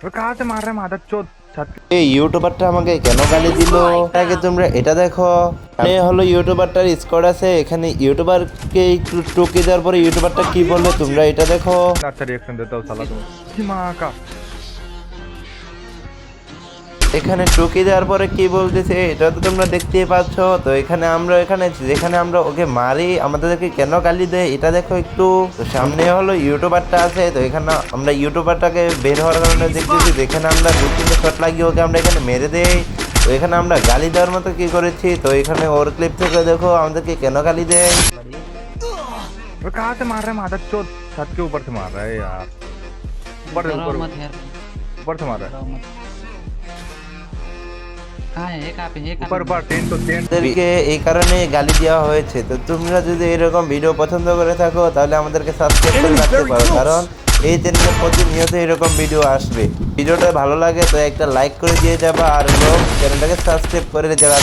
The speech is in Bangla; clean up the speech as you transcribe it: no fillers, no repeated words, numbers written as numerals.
कहाँ से मार रहे हैं मादरचोद छत এই ইউটিউবারটা আমাকে কেন গালি দিল আগে তোমরা এটা দেখো। এ হলো ইউটিউবারটার স্কোর আছে, এখানে ইউটিউবারকে একটু টুকি দেওয়ার পরে ইউটিউবারটা কি বললো তোমরা এটা দেখো। अच्छा रिएक्शन देता हूँ साला तुम्हें माँ का এখানে টুকি দেওয়ার পরে কি বলতেছে এটা তো তোমরা দেখতেই পাচ্ছ। তো এখানে যেখানে আমরা ওকে মারি আমাদেরকে কেন গালি দেয় এটা দেখো একটু। তো সামনে হলো ইউটিউবারটা আছে, তো এখানে আমরা ইউটিউবারটাকে বের হওয়ার কারণে দেখতেছি যেখানে আমরা 2-3 শট লাগিয়ে ওকে আমরা এখানে মেরে দেই। তো এখানে আমরা গালি দেওয়ার মতো কি করেছি, তো এখানে ওর ক্লিপ থেকে দেখো আমাদেরকে কেন গালি দেয়। कहाँ से मार रहे हैं मादरचोद छत के ऊपर से मार रहा है यार ऊपर से ऊपर ऊपर से मार रहा है ऊपर ऊपर टेन तो टेन আমাদেরকে এই কারণে গালি দেওয়া হয়েছে। তো তোমরা যদি এরকম ভিডিও পছন্দ করে থাকো তাহলে আমাদেরকে সাবস্ক্রাইব করে রাখতে পারো, কারণ এই চ্যানেলে প্রতিনিয়ত এরকম ভিডিও আসবে। ভিডিওটা ভালো লাগে তো একটা লাইক করে দিয়ে যাবা, আর চ্যানেলটাকে সাবস্ক্রাইব করে যারা